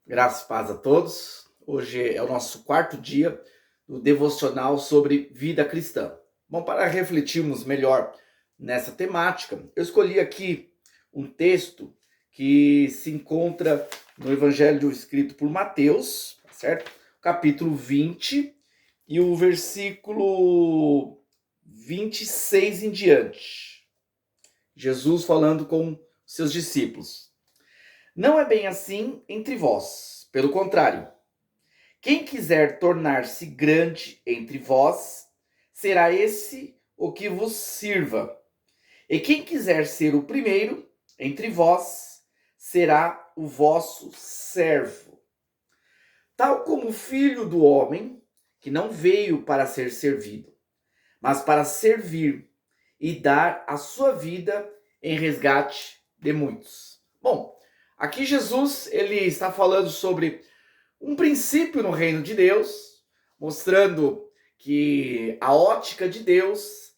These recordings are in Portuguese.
Graças e paz a todos. Hoje é o nosso quarto dia do devocional sobre vida cristã. Bom, para refletirmos melhor nessa temática, eu escolhi aqui um texto que se encontra no Evangelho escrito por Mateus, certo? Capítulo 20 e o versículo 26 em diante. Jesus falando com seus discípulos. Não é bem assim entre vós. Pelo contrário, quem quiser tornar-se grande entre vós, será esse o que vos sirva. E quem quiser ser o primeiro entre vós, será o vosso servo. Tal como o Filho do homem, que não veio para ser servido, mas para servir e dar a sua vida em resgate de muitos. Bom, aqui Jesus ele está falando sobre um princípio no reino de Deus, mostrando que a ótica de Deus,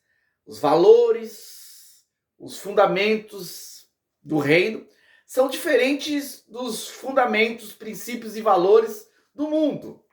os valores, os fundamentos do reino são diferentes dos fundamentos, princípios e valores do mundo.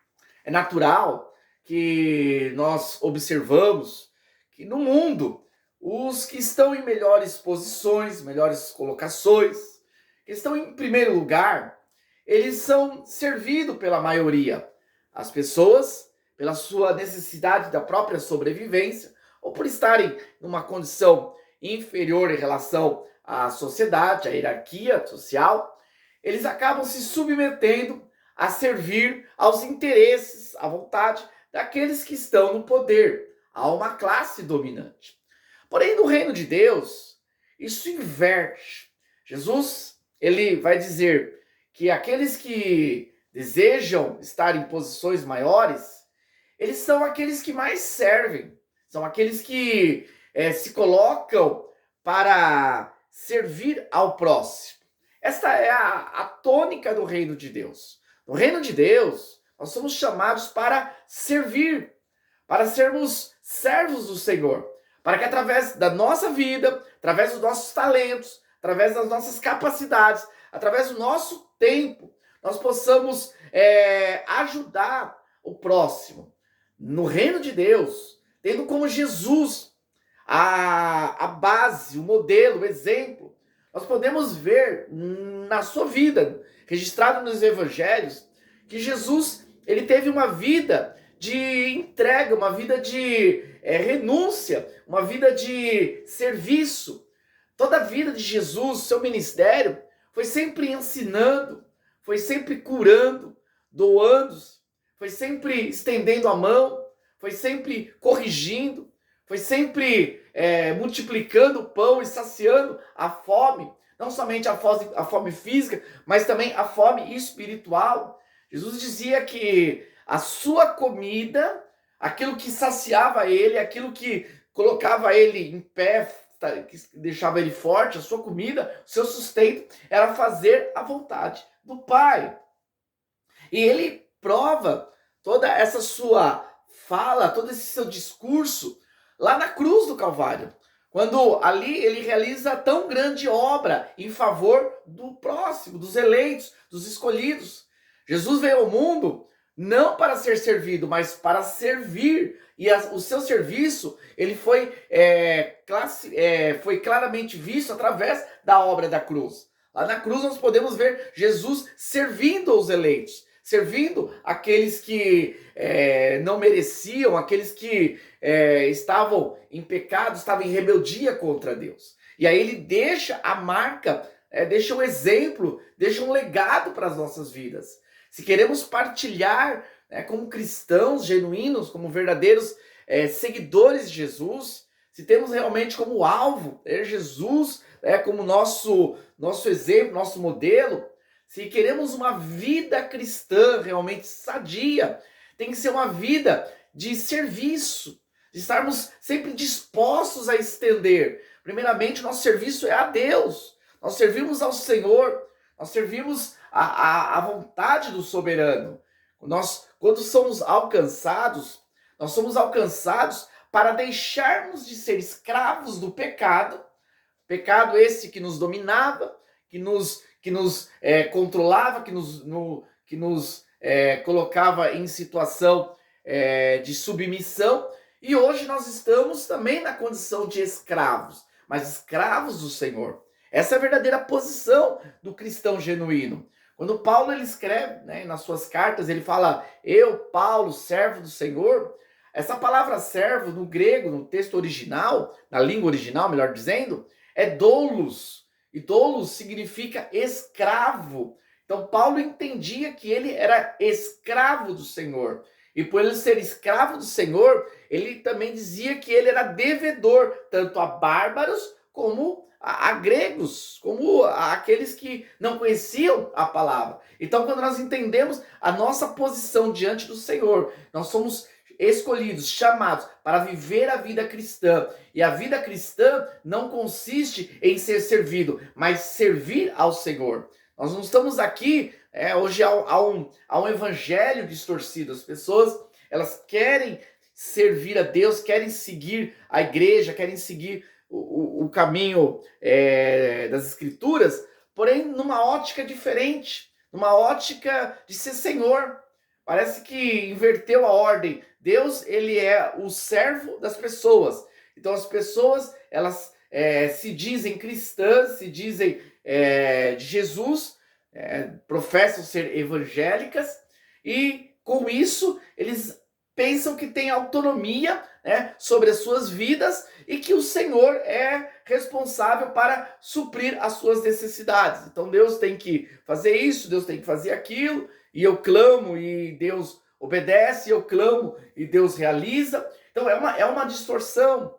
É natural que nós observamos que no mundo os que estão em melhores posições, melhores colocações, que estão em primeiro lugar, eles são servidos pela maioria. As pessoas, pela sua necessidade da própria sobrevivência, ou por estarem numa condição inferior em relação à sociedade, à hierarquia social, eles acabam se submetendo a servir aos interesses, à vontade daqueles que estão no poder, a uma classe dominante. Porém, no reino de Deus, isso inverte. Jesus, ele vai dizer que aqueles que desejam estar em posições maiores, eles são aqueles que mais servem, são aqueles que se colocam para servir ao próximo. Esta é a tônica do reino de Deus. No reino de Deus, nós somos chamados para servir, para sermos servos do Senhor, para que através da nossa vida, através dos nossos talentos, através das nossas capacidades, através do nosso tempo, nós possamos ajudar o próximo. No reino de Deus, tendo como Jesus a base, o modelo, o exemplo, nós podemos ver na sua vida, registrado nos evangelhos, que Jesus ele teve uma vida de entrega, uma vida de renúncia, uma vida de serviço. Toda a vida de Jesus, seu ministério, foi sempre ensinando, foi sempre curando, doando, foi sempre estendendo a mão, foi sempre corrigindo, foi sempre multiplicando o pão e saciando a fome, não somente a fome física, mas também a fome espiritual. Jesus dizia que a sua comida, aquilo que saciava ele, aquilo que colocava ele em pé, que deixava ele forte, a sua comida, o seu sustento, era fazer a vontade do Pai. E ele prova toda essa sua fala, todo esse seu discurso lá na cruz do Calvário, quando ali ele realiza tão grande obra em favor do próximo, dos eleitos, dos escolhidos. Jesus veio ao mundo não para ser servido, mas para servir. E o seu serviço ele foi claramente visto através da obra da cruz. Lá na cruz nós podemos ver Jesus servindo os eleitos, servindo aqueles que não mereciam, aqueles que estavam em pecado, estavam em rebeldia contra Deus. E aí ele deixa a marca, deixa um exemplo, deixa um legado para as nossas vidas. Se queremos partilhar como cristãos genuínos, como verdadeiros seguidores de Jesus, se temos realmente como alvo Jesus como nosso exemplo, nosso modelo, se queremos uma vida cristã realmente sadia, tem que ser uma vida de serviço, de estarmos sempre dispostos a estender. Primeiramente, nosso serviço é a Deus, nós servimos ao Senhor, nós servimos a vontade do soberano. Quando somos alcançados, nós somos alcançados para deixarmos de ser escravos do pecado, pecado esse que nos dominava, que nos controlava, que nos colocava em situação de submissão, e hoje nós estamos também na condição de escravos, mas escravos do Senhor. Essa é a verdadeira posição do cristão genuíno. Quando Paulo ele escreve, né, nas suas cartas, ele fala: eu, Paulo, servo do Senhor. Essa palavra servo no grego, no texto original, na língua original, melhor dizendo, é doulos. E doulos significa escravo. Então Paulo entendia que ele era escravo do Senhor. E por ele ser escravo do Senhor, ele também dizia que ele era devedor, tanto a bárbaros como a gregos, como aqueles que não conheciam a palavra. Então, quando nós entendemos a nossa posição diante do Senhor, nós somos escolhidos, chamados para viver a vida cristã. E a vida cristã não consiste em ser servido, mas servir ao Senhor. Nós não estamos aqui, hoje há um evangelho distorcido. As pessoas, elas querem servir a Deus, querem seguir a igreja, querem seguir o caminho das escrituras, porém numa ótica diferente, numa ótica de ser Senhor. Parece que inverteu a ordem. Deus, ele é o servo das pessoas. Então as pessoas, elas se dizem cristãs, se dizem de Jesus, professam ser evangélicas, e com isso eles pensam que têm autonomia, né, sobre as suas vidas, e que o Senhor é responsável para suprir as suas necessidades. Então Deus tem que fazer isso, Deus tem que fazer aquilo, e eu clamo e Deus obedece, eu clamo e Deus realiza. Então é uma distorção.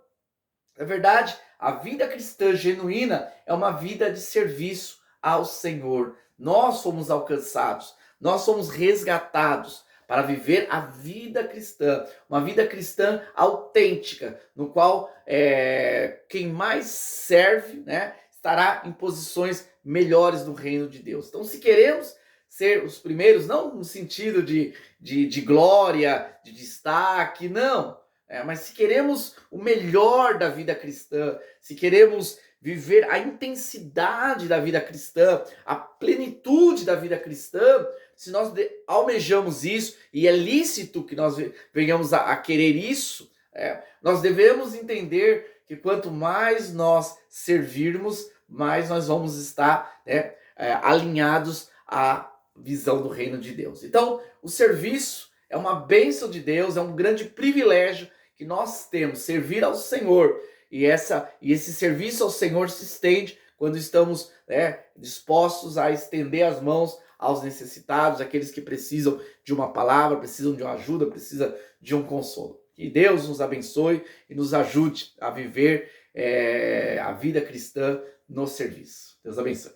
Na verdade, a vida cristã genuína é uma vida de serviço ao Senhor. Nós somos alcançados, nós somos resgatados para viver a vida cristã, uma vida cristã autêntica, no qual quem mais serve, né, estará em posições melhores no reino de Deus. Então, se queremos ser os primeiros, não no sentido de glória, de destaque, não. Mas se queremos o melhor da vida cristã, se queremos viver a intensidade da vida cristã, a plenitude da vida cristã, se nós almejamos isso, e é lícito que nós venhamos a querer isso, nós devemos entender que quanto mais nós servirmos, mais nós vamos estar alinhados à visão do reino de Deus. Então, o serviço é uma bênção de Deus, é um grande privilégio que nós temos, servir ao Senhor. E esse serviço ao Senhor se estende quando estamos dispostos a estender as mãos aos necessitados, aqueles que precisam de uma palavra, precisam de uma ajuda, precisam de um consolo. Que Deus nos abençoe e nos ajude a viver a vida cristã no serviço. Deus abençoe.